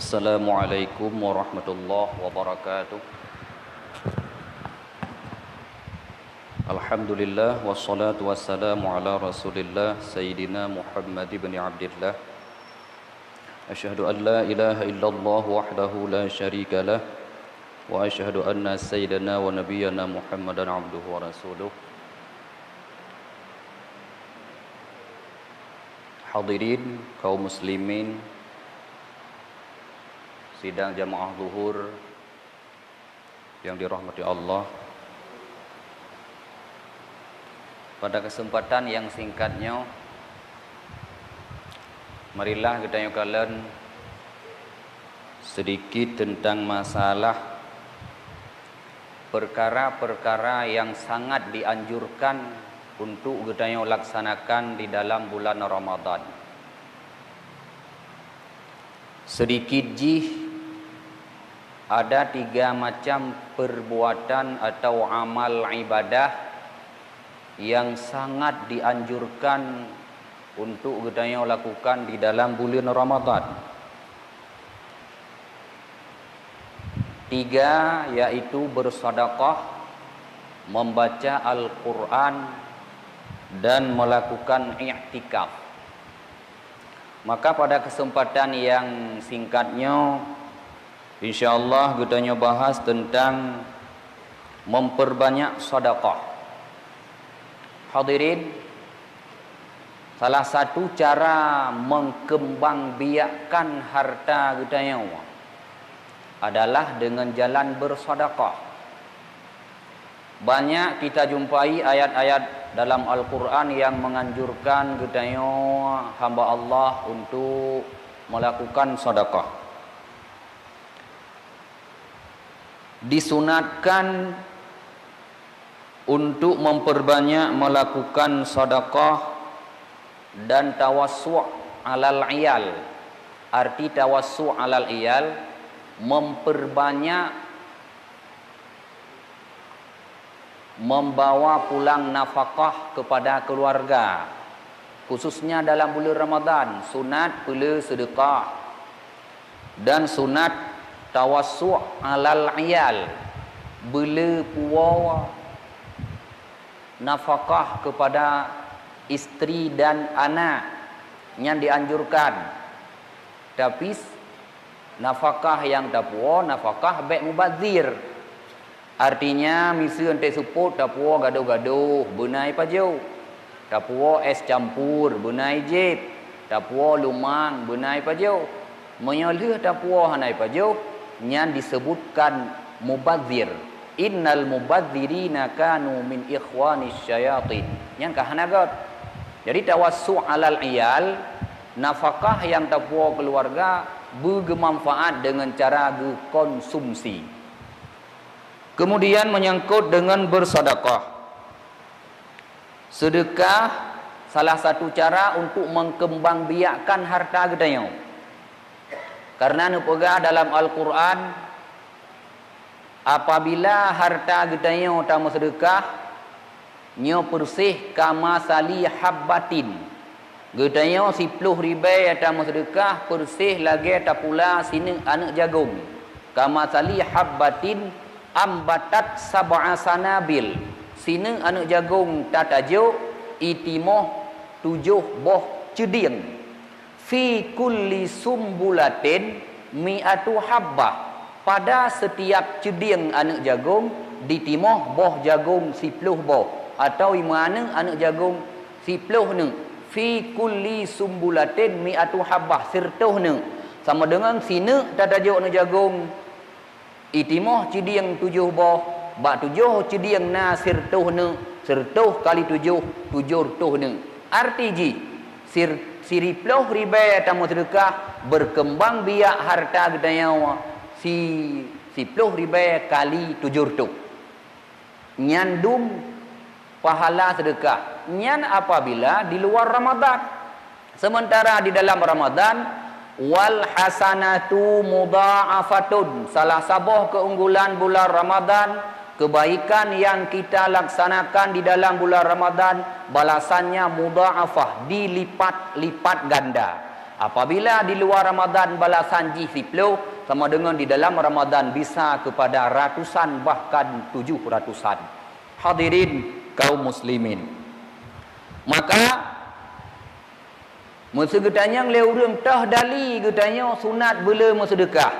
Assalamualaikum warahmatullahi wabarakatuh. Alhamdulillah wassalatu wassalamu ala Rasulillah Sayyidina Muhammad ibn Abdillah. Asyhadu an la ilaha illallah wahdahu la syarika lah wa asyhadu anna sayyidana wa nabiyyana Muhammadan abduhu wa rasuluh. Hadirin kaum muslimin sidang jamaah zuhur yang dirahmati Allah. Pada kesempatan yang singkatnya, marilah kita nyukalan sedikit tentang masalah perkara-perkara yang sangat dianjurkan untuk kita laksanakan di dalam bulan Ramadan. Sedikit ada 3 macam perbuatan atau amal ibadah yang sangat dianjurkan untuk kita lakukan di dalam bulan Ramadan. 3 yaitu bersedekah, membaca Al-Quran, dan melakukan i'tikaf. Maka pada kesempatan yang singkatnya, insyaallah kita bahas tentang memperbanyak sedekah. Hadirin, salah satu cara mengkembangbiakkan harta kita adalah dengan jalan bersedekah. Banyak kita jumpai ayat-ayat dalam Al-Quran yang menganjurkan kita hamba Allah untuk melakukan sedekah. Disunatkan untuk memperbanyak melakukan sedekah dan tawassu' alal iyal. Arti tawassu' alal iyal, memperbanyak membawa pulang nafkah kepada keluarga, khususnya dalam bulan Ramadan. Sunat pula sedekah dan sunat tawassu' alal iyal, bela puwa nafkah kepada isteri dan anak yang dianjurkan. Tapi nafkah yang tak puwa, nafkah baik mubazir. Artinya misi ente suput tak puwa gaduh-gaduh benai pajau, tak puwa es campur benai jep, tak puwa lumang benai pajau, menyalih tak puwa hanai pajau, yang disebutkan mubazir. Innal mubadzirina kanu min ikhwanis syayatin, yang kahanagat. Jadi tawassu' alal iyal, nafkah yang tak puwa keluarga, bermanfaat dengan cara konsumsi. Kemudian menyangkut dengan bersedekah. Sedekah salah satu cara untuk mengkembangbiakkan harta kita. Karena nupega dalam Al-Quran, apabila harta kita tamu sedekah, nyo bersih kama sali habbatin. Kita 10 ribai tamu sedekah, bersih lagi tapula sini anak jagung. Kama sali habbatin ambatat sab'a sanabil. Sini anak jagung tatajuk itimoh 7 boh ceding. Fi kulli sumbulatin mi'atu habbah. Pada setiap ceding anak jagung ditimoh boh jagung 10 boh. Atau mana anak jagung 10 ni. Fi kulli sumbulatin mi'atu habbah. Sertuh ni. Sama dengan sini tatajuk anak jagung itimoh cediang 7 boh, bak 7 cediang na sirtuh ne, sirtuh kali 7 tuh ne. Arti ji siriploh ribai tamu sedekah berkembang biak harta gedaya si ploh ribai kali 7 tuh. Nyandum pahala sedekah. Nyan apabila di luar Ramadan. Sementara di dalam Ramadan, wal hasanatu mudha'afatun. Salah satu keunggulan bulan Ramadan, kebaikan yang kita laksanakan di dalam bulan Ramadan, balasannya mudha'afah, dilipat-lipat ganda. Apabila di luar Ramadan balasan ji 10 sama dengan di dalam Ramadan bisa kepada ratusan bahkan 700-an. Hadirin kaum muslimin. Maka masa getanya leurang tah dali getanya sunat bela bersedekah.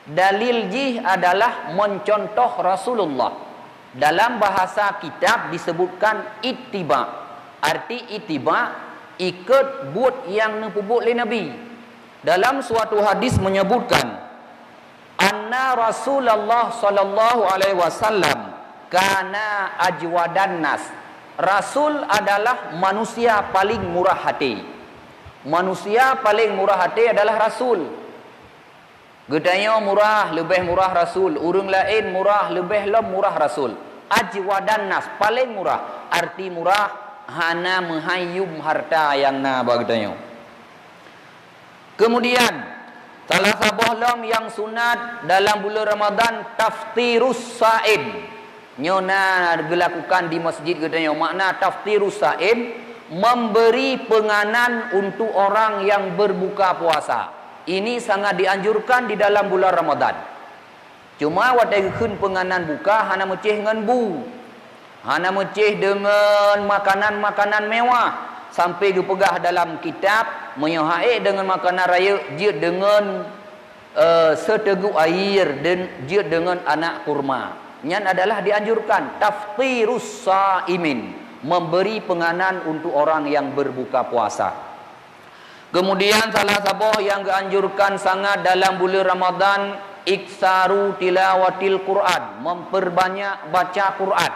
Dalil jih adalah mencontoh Rasulullah. Dalam bahasa kitab disebutkan ittiba. Arti ittiba ikut buat yang nepubut oleh Nabi. Dalam suatu hadis menyebutkan anna Rasulullah sallallahu alaihi wasallam kana ajwadan nas. Rasul adalah manusia paling murah hati. Manusia paling murah hati adalah Rasul. Gedanya murah, lebih murah Rasul. Urang lain murah, lebih murah Rasul. Ajwadan nas, paling murah. Arti murah, hana menghayum harta yang na bagedanya. Kemudian, salah sabah lam yang sunat dalam bulan Ramadan, taftirus sa'im. Nyona dilakukan di masjid gedanya. Makna taftirus sa'im, memberi penganan untuk orang yang berbuka puasa. Ini sangat dianjurkan di dalam bulan Ramadan. Cuma waktu keun penganan buka hana meceh dengan bu. Hana meceh dengan makanan-makanan mewah. Sampai dipegah dalam kitab menyohaik dengan makanan raya dia dengan seteguk air dan dia dengan anak kurma. Yang adalah dianjurkan taftirus saimin, memberi penganan untuk orang yang berbuka puasa. Kemudian salah satu yang dianjurkan sangat dalam bulan Ramadan, iksaru tilawatil Quran, memperbanyak baca Quran.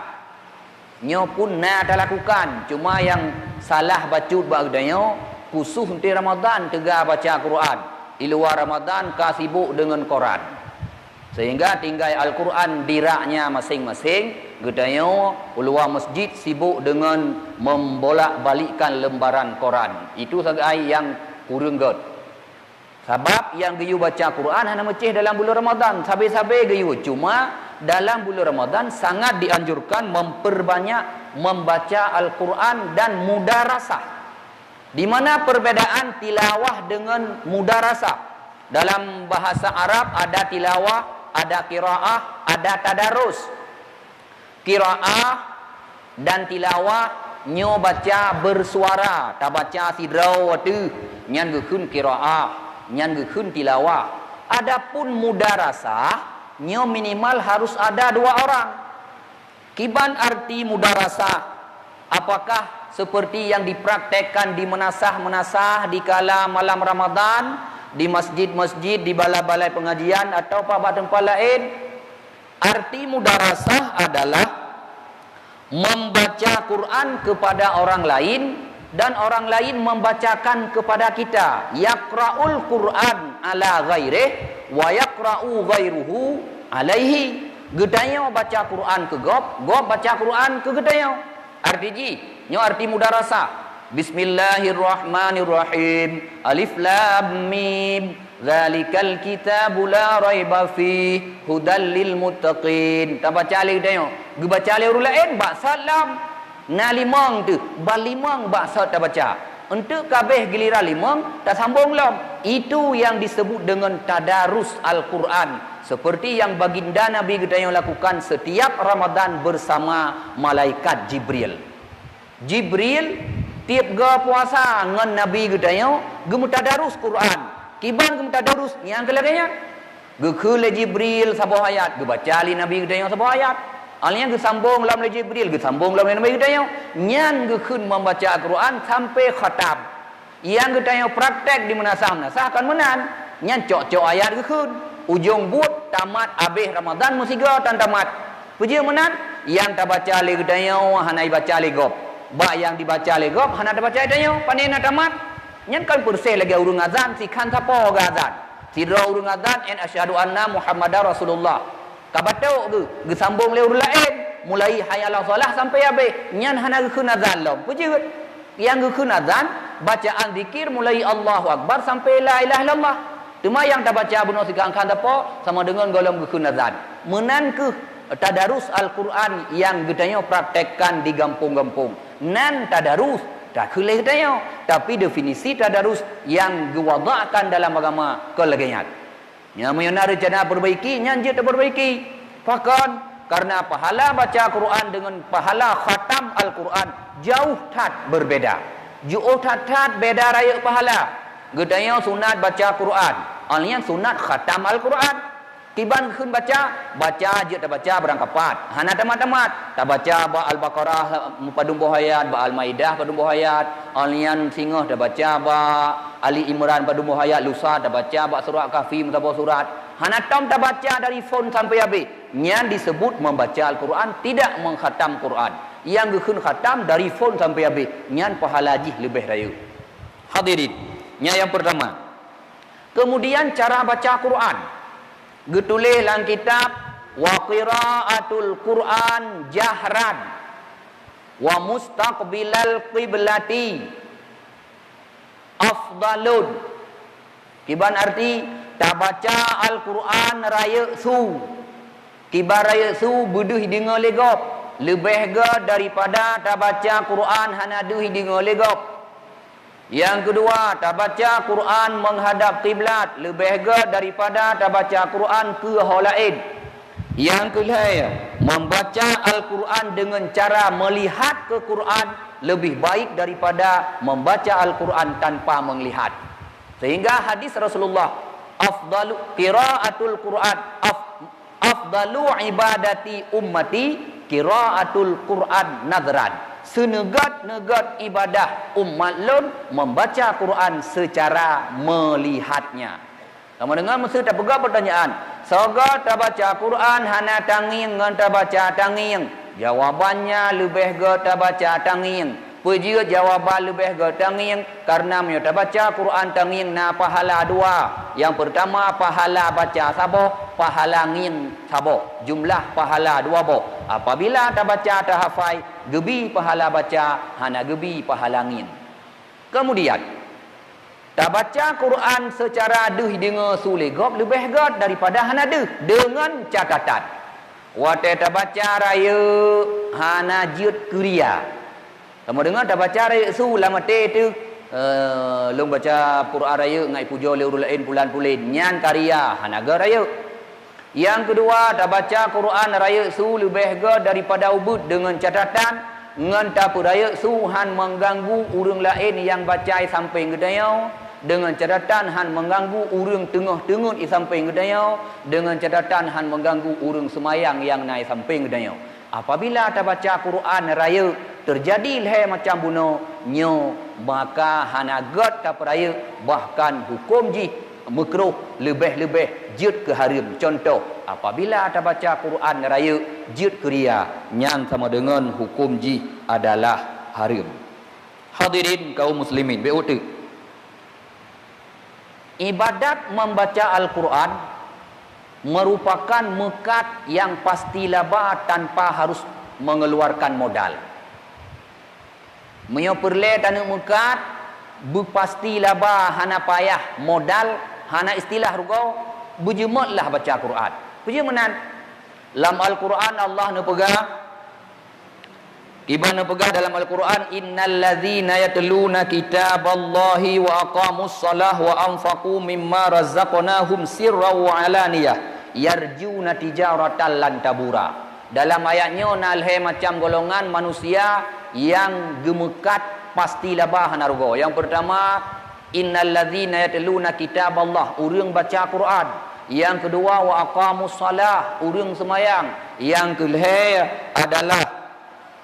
Nyo pun nak lakukan, cuma yang salah bacut bagdanya khusus di Ramadan tegak baca Quran. Di luar Ramadan kasibuk dengan Quran. Sehingga tinggal Al-Quran diraknya masing-masing. Gedanya ulama masjid sibuk dengan membolak-balikkan lembaran Quran. Itu sahaja yang kurang god. Sebab yang geyu baca Quran hanya meceh dalam bulan Ramadan. Sabe-sabe geyu. Cuma dalam bulan Ramadan sangat dianjurkan memperbanyak membaca Al-Quran dan mudarasah. Di mana perbedaan tilawah dengan mudarasah? Dalam bahasa Arab ada tilawah, ada qiraah, ada tadarus. Qiraah dan tilawah nyo baca bersuara, tak baca sidrau tu, nyan geun qiraah, nyan geun tilawah. Adapun mudarasah nyo minimal harus ada 2 orang. Kiban arti mudarasah? Apakah seperti yang dipraktekkan di menasah-menasah di kala malam Ramadan, di masjid-masjid, di balai-balai pengajian atau pada tempat lain? Arti mudarasah adalah membaca Quran kepada orang lain dan orang lain membacakan kepada kita. Yaqra'ul Quran ala ghairih wa yaqra'u ghairuhu alaihi. Gedanya baca Quran ke gob, gob baca Quran ke gedanya. Arti ji, nyo arti mudarasah. Bismillahirrahmanirrahim. Alif lam mim. Zalikal kitabu la raiba fi hudal lil muttaqin. Tak baca lagi tengok. Ge baca lagi urut lain bak salam. Na limang tu, ba limang bak sat tak baca. Untuk kabeh giliran limang tak sambung lam. Itu yang disebut dengan tadarus Al-Quran. Seperti yang baginda Nabi kita yang lakukan setiap Ramadan bersama malaikat Jibril. Jibril tiap ga puasa ngan Nabi kita yang gemu tadarus Quran. Kiban gemu tadarus yang kelaganya. Gekule Jibril sabah ayat, ge baca li Nabi kita yang sabah ayat. Alnya ge sambung lam le Jibril, ge sambung lam le Nabi kita yang nyan ge kun membaca Quran sampai khatam. Yang kita yang praktek di menasah-menasah akan menan. Nyan cok-cok ayat ge kun. Ujung buat tamat habis Ramadan musiga tan tamat. Puji menan yang tak baca le gedanya hanai baca le gop. Ba yang dibaca le gop hana tak baca gedanya panena tamat. Nyan kan persih lagi urung azan si kan sapo ga azan. Si ro urung azan en asyhadu anna Muhammadar Rasulullah. Kabato ge sambung le urung lain mulai hayal salah sampai habis. Nyan hana geun azan lom. Puji yang geun azan bacaan zikir mulai Allahu Akbar sampai la ilaha illallah. Cuma yang tak baca bunuh si kangkan apa sama dengan golong gekun azan. Menan ke tadarus Al-Quran yang gedanya praktekkan di kampung-kampung. Nan tadarus Tak kelih tanya. Tapi definisi tadarus yang diwadakkan dalam agama kelegian. Yang menyana rencana perbaiki, nyanjit perbaiki. Bahkan karena pahala baca Quran dengan pahala khatam Al-Quran jauh tat berbeza. Jauh tat beda raya pahala. Gedanya sunat baca Quran. Alian sunat khatam Al-Quran. Kiban khun baca je tak baca berangkapat. Hana tamat-tamat. Tak baca ba Al-Baqarah padung ayat, ba Al-Maidah padung ayat. Alian singah tak baca ba Ali Imran padung ayat, lusa tak baca ba surah Kahfi mutabah surat. Hana tam tak baca dari phone sampai habis. Yang disebut membaca Al-Quran tidak mengkhatam Quran. Yang khun khatam dari phone sampai habis. Yang pahala jih lebih raya. Hadirin, yang pertama. Kemudian cara baca Quran. Getulis dalam kitab wa qiraatul Quran jahran wa mustaqbilal qiblati afdalun. Kiban arti tak baca Al-Quran raya su. Kiban raya su buduh dengar legop. Lebih ge daripada tak baca Quran hana duh dengar legop. Yang kedua, tak baca Quran menghadap kiblat lebih ge daripada tak baca Quran ke hal lain. Yang ketiga, membaca Al-Quran dengan cara melihat ke Quran lebih baik daripada membaca Al-Quran tanpa melihat. Sehingga hadis Rasulullah, afdalu qiraatul Quran, afdalu ibadati ummati qiraatul Quran nadran. Senegat-negat ibadah umat lun membaca Quran secara melihatnya. Kamu dengar mesti tak pegang pertanyaan. Soga tak baca Quran hana tanging ngan tak baca tanging. Jawabannya lebih ge tak baca tanging. Puji jawaban lebih ge tanging karena tak baca Quran tanging na pahala dua. Yang pertama pahala baca sabo, pahala ngin sabo. Jumlah pahala dua bo. Apabila tak baca tak hafai, gebi pahala baca, hana gebi pahala ngin. Kemudian tak baca Quran secara duh dengar sulegop lebih god daripada hana duh dengan catatan. Wate tak baca raya hana jut kuria. Kamu dengar tak baca raya su lama te tu long baca Quran raya ngai pujo le urul lain bulan pulin nyan karya hana ga raya. Yang kedua, tak baca Quran raya su lebih ge daripada ubud dengan catatan ngan tak raya su han mengganggu urang lain yang baca sampai gedayau. Dengan catatan han mengganggu urang tengah-tengah i sampai gedayau. Dengan catatan han mengganggu urang semayang yang naik sampai gedayau. Apabila tak baca Quran raya terjadi leh macam bunuh nyo, maka hana god tak raya bahkan hukum ji makruh lebih-lebih jut ke haram. Contoh, apabila tak baca Quran raya jut keria yang sama dengan hukum ji adalah haram. Hadirin kaum muslimin beotu. Ibadat membaca Al-Quran merupakan mekat yang pasti laba tanpa harus mengeluarkan modal. Menyo perle tanah mekat berpasti laba hana payah modal hana istilah rugo berjematlah baca Quran. Berjemanan dalam Al-Quran Allah ne pegang ibana pegang dalam Al-Quran innal ladzina yatluna kitaballahi wa aqamus salah wa anfaqu mimma razaqnahum sirran wa alaniyah yarjuna tijaratan lan tabura. Dalam ayatnya nalhe macam golongan manusia yang gemekat pasti labah nargo. Yang pertama innal ladzina yatluna kitaballah urang baca Quran. Yang kedua wa aqamus salah urang semayang. Yang ketiga adalah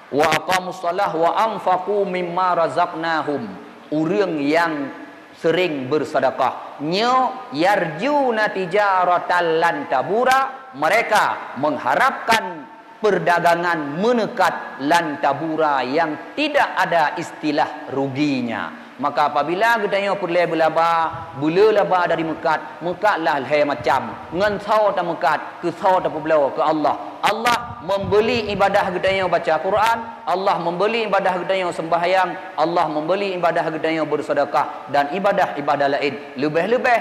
wa aqamus salah wa anfaqu mimma razaqnahum urang yang sering bersedekah. Nyo yarjuna tijaratan lan tabura, mereka mengharapkan perdagangan menekat lan tabura yang tidak ada istilah ruginya. Maka apabila gedanya perle belaba, bula laba dari mekat, mekatlah hai macam ngan sau ta mekat, ke sau ta peblau ke Allah. Allah membeli ibadah gedanya baca Quran, Allah membeli ibadah gedanya sembahyang, Allah membeli ibadah gedanya bersedekah dan ibadah-ibadah lain. Lebih-lebih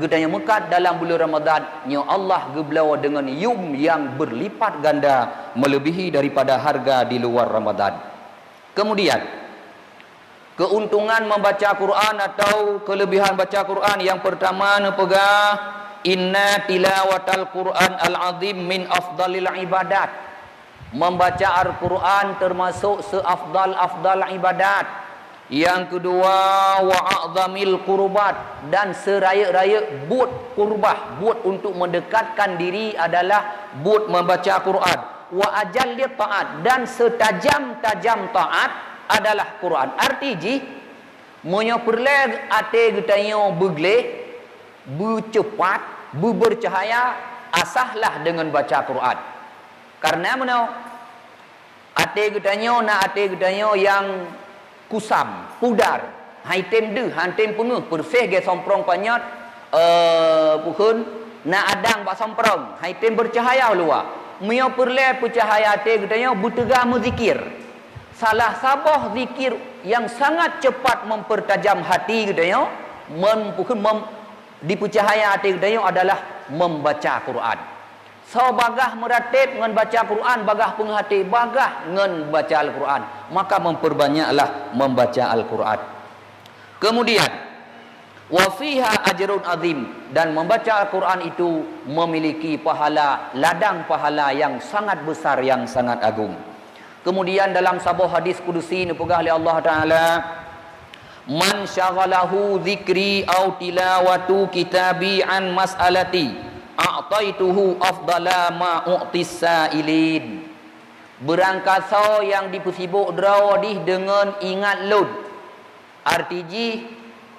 gedanya mekat dalam bulan Ramadan, nya Allah geblawa dengan yum yang berlipat ganda melebihi daripada harga di luar Ramadan. Kemudian keuntungan membaca Quran atau kelebihan baca Quran yang pertama nepegah inna tilawatal Quran al-azim min afdalil ibadat. Membaca Al-Quran termasuk seafdal-afdal ibadat. Yang kedua wa a'zamil qurbat, dan seraya-raya but qurbah, but untuk mendekatkan diri adalah but membaca Quran. Wa ajalli taat, dan setajam-tajam taat adalah Quran. Artinya monyo perle ate getanyo begleh, bercepat, bercahaya asahlah dengan baca Quran. Karena mana ate getanyo na ate getanyo yang kusam, pudar, haitem de, hantem penuh, persih ge somprong panyat pukun na adang bak somprong, haitem bercahaya luar. Mio perle percahaya ate getanyo bertegah menzikir. Salah sabah zikir yang sangat cepat mempertajam hati getanyo, dipercahaya hati getanyo adalah membaca Quran. So bagah meratib ngan baca Quran, bagah penghati, bagah ngan baca Al-Quran. Maka memperbanyaklah membaca Al-Quran. Kemudian wa fiha ajrun azim, dan membaca Al-Quran itu memiliki pahala, ladang pahala yang sangat besar, yang sangat agung. Kemudian dalam sebuah hadis kudusi dipegah oleh Allah Taala, man syaghalahu dzikri au tilawatu kitabi an mas'alati a'taituhu afdala ma u'tis sa'ilin. Berangkasa yang dipersibuk drawdih dengan ingat lud. Artiji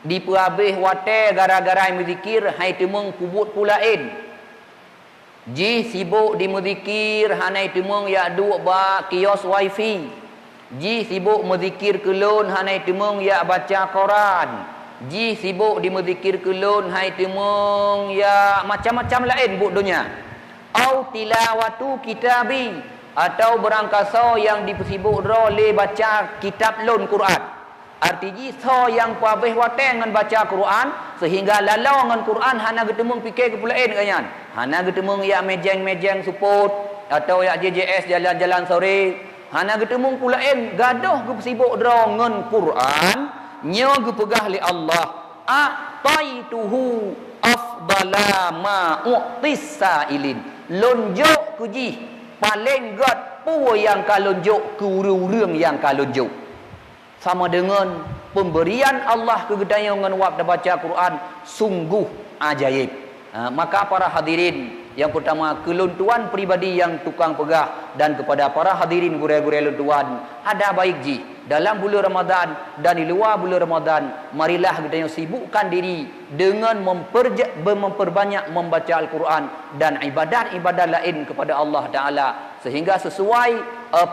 diperhabis wate gara-gara menzikir hai temung kubut pulain. Ji sibuk di menzikir hanai temung ya duk ba kios wifi. Ji sibuk menzikir kelun hanai temung ya baca Quran. Ji sibuk di menzikir kelun hai temung ya macam-macam lain buk dunia. Au tilawatu kitabi, atau berangkasa yang dipersibuk oleh baca kitab lun Quran. Artinya so yang pabeh wateng dengan baca Quran sehingga lalau dengan Quran hana getemung fikir ke pulain kanyan. Hana getemung ya mejeng-mejeng support atau ya JJS jalan-jalan sore. Hana getemung pulain gaduh ke persibuk dengan Quran. Nyo gepegah li Allah a'taituhu afdala ma u'tis sa'ilin. Lonjok kuji paling god pu yang kalonjok ke urang yang kalonjok. Sama dengan pemberian Allah ke gedaya dengan waktu baca Quran sungguh ajaib. Maka para hadirin, yang pertama keluntuan pribadi yang tukang pegah, dan kepada para hadirin gurai-gurai luntuan, ada baik ji dalam bulan Ramadan dan di luar bulan Ramadan, marilah kita sibukkan diri dengan memperbanyak membaca Al-Quran dan ibadat-ibadat lain kepada Allah Ta'ala, sehingga sesuai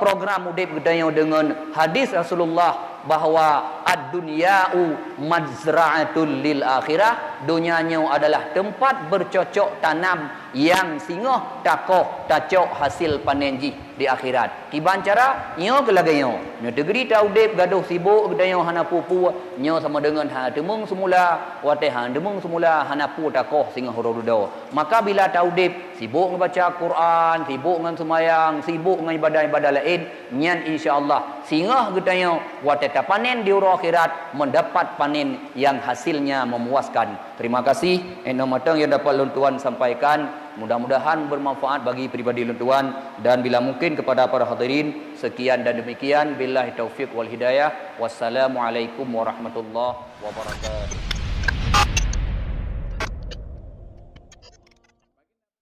program udip kita dengan hadis Rasulullah bahawa ad-dunya'u mazra'atul lil akhirah. Dunianya adalah tempat bercocok tanam yang singoh takoh tacok hasil panen ji di akhirat. Kiban cara nyo kelagayo nyo degeri taudip gaduh sibuk gedayo hana pupu nyo sama dengan ha demung semula wate ha demung semula hana pu takoh singoh horodo. Maka bila taudip sibuk membaca Quran, sibuk dengan semayang, sibuk dengan ibadah-ibadah lain, nyan insyaallah singoh gedayo wate ta panen di akhirat mendapat panen yang hasilnya memuaskan. Terima kasih eno matang yang dapat luntuan sampaikan. Mudah-mudahan bermanfaat bagi pribadi luntuan, dan bila mungkin kepada para hadirin. Sekian dan demikian, billahi taufiq wal hidayah. Wassalamualaikum warahmatullahi wabarakatuh.